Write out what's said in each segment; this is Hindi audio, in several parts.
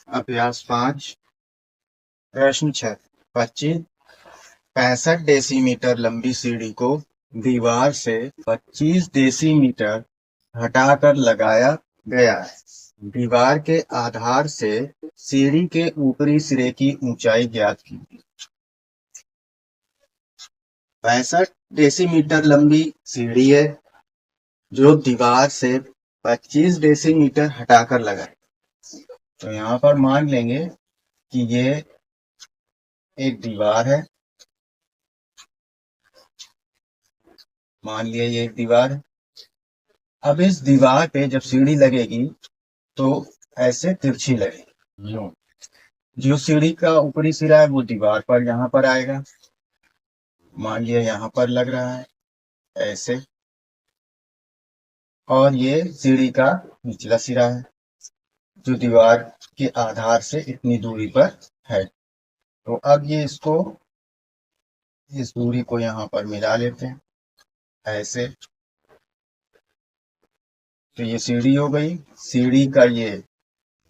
अभ्यास 5 प्रश्न 6 25 65 डेसीमीटर लंबी सीढ़ी को दीवार से 25 डेसीमीटर हटाकर लगाया गया है। दीवार के आधार से सीढ़ी के ऊपरी सिरे की ऊंचाई ज्ञात कीजिए। 65 डेसीमीटर लंबी सीढ़ी है जो दीवार से 25 डेसीमीटर हटाकर लगाई। तो यहाँ पर मान लेंगे कि ये एक दीवार है। मान लिया ये एक दीवार है। अब इस दीवार पे जब सीढ़ी लगेगी तो ऐसे तिरछी लगेगी। जो सीढ़ी का ऊपरी सिरा है वो दीवार पर यहाँ पर आएगा। मान लिया यहाँ पर लग रहा है ऐसे, और ये सीढ़ी का निचला सिरा है जो दीवार के आधार से इतनी दूरी पर है। तो अब ये इस दूरी को यहाँ पर मिला लेते हैं ऐसे। तो ये सीढ़ी हो गई। सीढ़ी का ये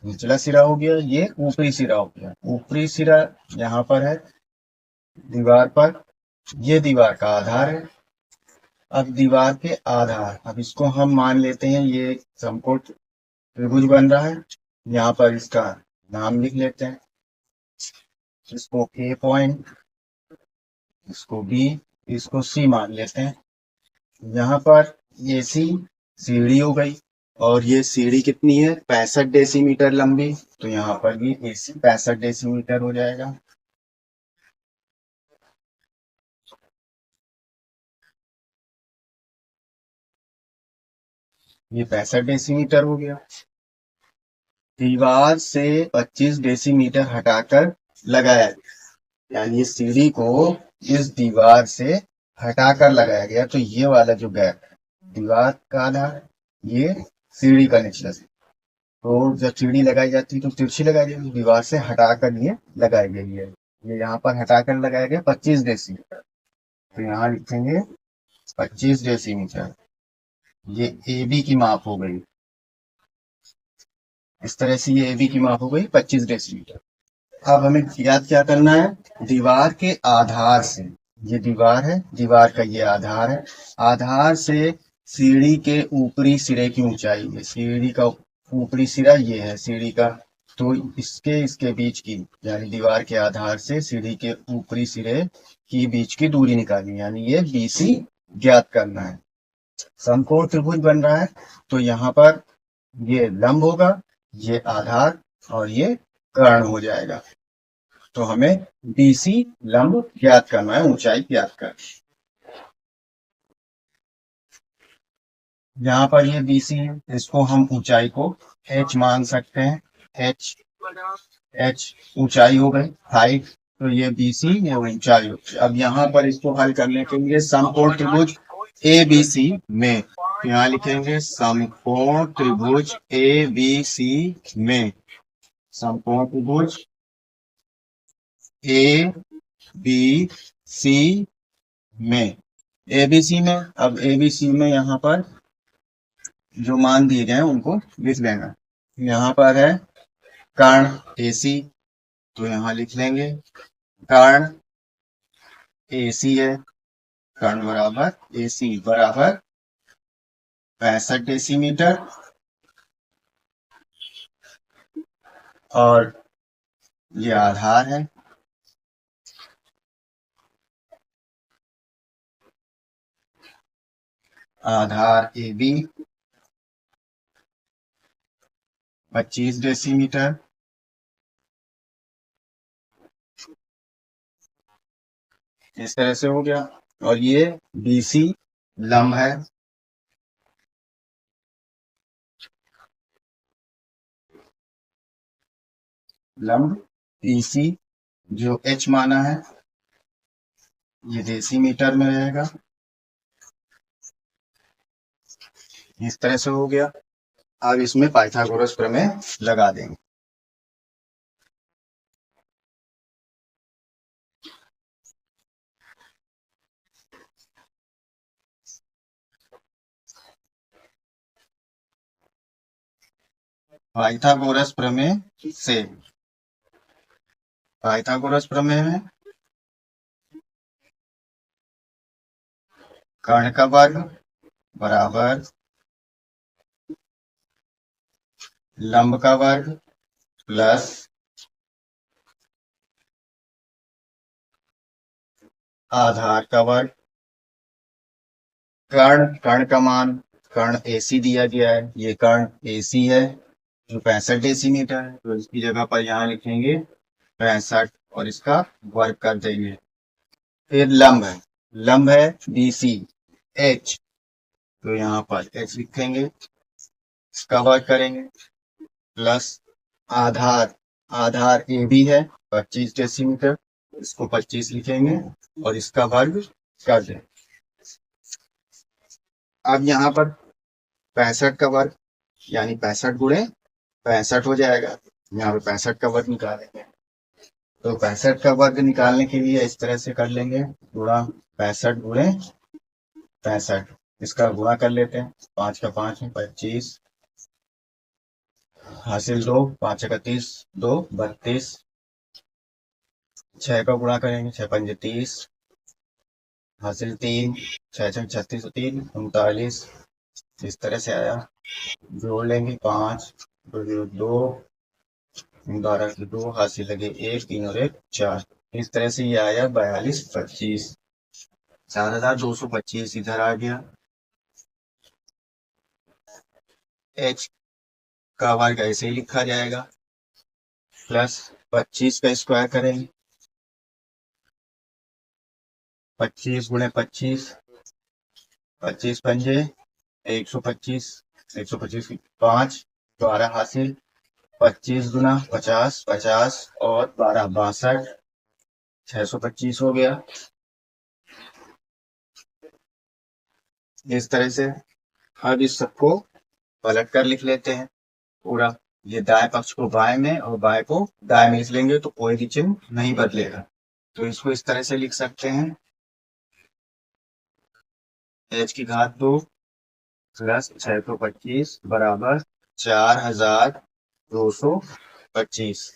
निचला सिरा हो गया, ये ऊपरी सिरा हो गया। ऊपरी सिरा यहाँ पर है दीवार पर, ये दीवार का आधार है। अब दीवार के आधार, अब इसको हम मान लेते हैं ये समकोण त्रिभुज बन रहा है। यहाँ पर इसका नाम लिख लेते हैं, इसको ए पॉइंट, इसको बी, इसको सी मान लेते हैं। यहाँ पर ये सीढ़ी हो गई, और ये सीढ़ी कितनी है 65 डेसीमीटर लंबी। तो यहाँ पर भी AC 65 डेसीमीटर हो जाएगा। ये 65 डेसीमीटर हो गया। दीवार से 25 डेसीमीटर हटाकर लगाया गया, यानी इस सीढ़ी को इस दीवार से हटाकर लगाया गया। तो ये वाला जो गैप है दीवार का आधार, ये सीढ़ी का निचला सिरा। तो जब सीढ़ी लगाई जाती है तो तिरछी लगाई जाती है, दीवार से हटाकर ये लगाई गई है। ये यहाँ पर हटाकर लगाया गया 25 डेसीमीटर। तो यहाँ लिखेंगे 25 डेसीमीटर। ये AB की माप हो गई। इस तरह से ये AB की माप हो गई 25 डेसीमीटर। अब हमें याद क्या करना है, दीवार के आधार से, ये दीवार है, दीवार का ये आधार है, आधार से सीढ़ी के ऊपरी सिरे की ऊंचाई है। सीढ़ी का ऊपरी सिरा ये है सीढ़ी का, तो इसके बीच की, यानी दीवार के आधार से सीढ़ी के ऊपरी सिरे की बीच की दूरी निकालनी, यानी ये BC ज्ञात करना है। समकोण त्रिभुज बन रहा है, तो यहाँ पर ये लंब होगा, ये आधार, और ये कर्ण हो जाएगा। तो हमें BC लंब ज्ञात करना है, ऊंचाई ज्ञात कर। यहाँ पर ये BC है, इसको हम ऊंचाई को H मान सकते हैं। H ऊंचाई हो गई, हाइट। तो ये BC ये ऊंचाई हो गई। अब यहाँ पर इसको हल करने के लिए समकोण त्रिभुज ABC में, यहाँ लिखेंगे समकोण त्रिभुज ABC में, समकोण त्रिभुज ABC में, ABC में। अब ABC में यहाँ पर जो मान दिए गए हैं उनको लिख लेना। यहाँ पर है कर्ण AC, तो यहाँ लिख लेंगे कर्ण AC है, कर्ण बराबर AC बराबर 65 डेसीमीटर, और ये आधार है। आधार AB 25 डेसीमीटर, इस तरह से हो गया। और ये BC लंब है, लंब BC जो H माना है ये डेसीमीटर में रहेगा। इस तरह से हो गया। अब इसमें पाइथागोरस प्रमेय लगा देंगे। पाइथागोरस प्रमेय से, पाइथागोरस प्रमेय में कर्ण का वर्ग बराबर लंब का वर्ग प्लस आधार का वर्ग। कर्ण का मान, कर्ण AC दिया गया है, ये कर्ण AC है जो 65 डेसीमीटर है, तो इसकी जगह पर यहाँ लिखेंगे 65 और इसका वर्ग कर देंगे। फिर लंब है BC H, तो यहाँ पर H लिखेंगे, इसका वर्ग करेंगे प्लस आधार AB है 25 डेसीमीटर, इसको 25 लिखेंगे और इसका वर्ग कर दें। अब यहाँ पर 65 का वर्ग यानी 65 गुणे 65 हो जाएगा, यहाँ पे 65 का वर्ग निकालेंगे, तो 65 का वर्ग निकालने के लिए इस तरह से कर लेंगे, गुणा 65 गुणे 65, इसका गुणा कर लेते हैं, 5 का 5 है 25, हासिल 2, 5 का 30, 2 32, 6 का गुणा करेंगे, 6 पंजे 30, हासिल 3, 6 6 36, 3 39, इस तरह से आया। जोड़ लेंगे 5 2 12 की 2, हासिल लगे 1 3 और 1 4, इस तरह से ये आया 42 25, 4225 इधर आ गया। H का वर्ग ऐसे ही लिखा जाएगा, प्लस 25 का स्क्वायर करेंगे, 25 गुणे 25, 25 पंजे 125, 125 की 5 12 हासिल, 25 गुना 50 50 और 12 62, 625 हो गया। इस तरह से अब इस सबको पलट कर लिख लेते हैं पूरा, ये दाएं पक्ष को बाएं में और बाएं को दाएं में लिख लेंगे तो कोई भी चिन्ह नहीं बदलेगा, तो इसको इस तरह से लिख सकते हैं, h की घात 2 प्लस 625 बराबर 4225।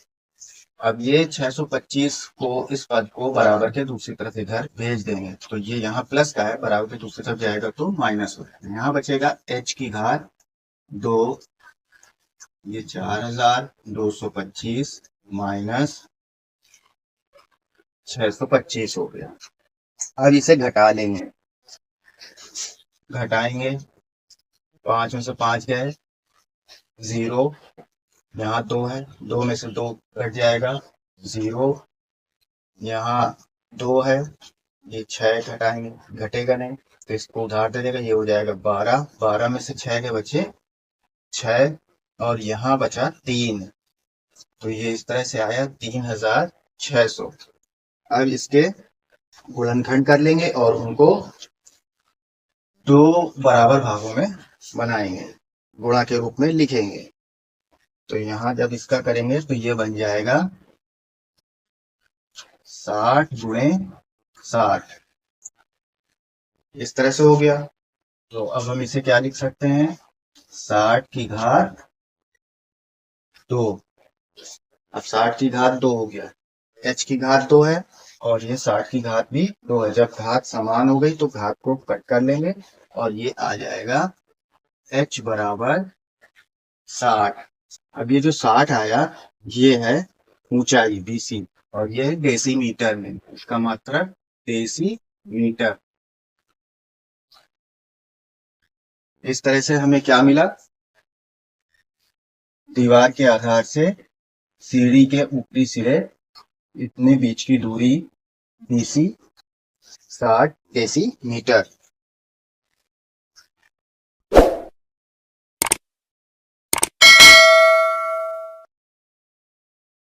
अब ये 625 को, इस पद को बराबर के दूसरी तरफ इधर भेज देंगे, तो ये यहाँ प्लस का है, बराबर के दूसरी तरफ जाएगा तो माइनस हो जाएगा, यहाँ बचेगा h की घात 2, ये 4225 माइनस 625 हो गया। अब इसे घटा लेंगे, घटाएंगे 5 में से 5 गए 0, यहाँ 2 है, 2 में से 2 घट जाएगा 0, यहाँ 2 है, ये 6 घटाएंगे, घटेगा नहीं तो इसको उधार दे देगा, ये हो जाएगा 12, 12 में से 6 के बचे 6 और यहाँ बचा 3, तो ये इस तरह से आया 3600। अब इसके गुणनखंड कर लेंगे और उनको 2 बराबर भागों में बनाएंगे, गुणा के रूप में लिखेंगे, तो यहाँ जब इसका करेंगे तो ये बन जाएगा 60 गुणे 60, इस तरह से हो गया। तो अब हम इसे क्या लिख सकते हैं, 60 की घात 2, अब 60 की घात 2 हो गया, h की घात 2 है और ये 60 की घात भी 2 है, जब घात समान हो गई तो घात को कट कर लेंगे और ये आ जाएगा h बराबर 60। अब ये जो 60 आया ये है ऊंचाई BC और ये है डेसीमीटर में, इसका मात्रक डेसीमीटर। इस तरह से हमें क्या मिला, दीवार के आधार से सीढ़ी के ऊपरी सिरे इतने बीच की दूरी BC 60 डेसीमीटर।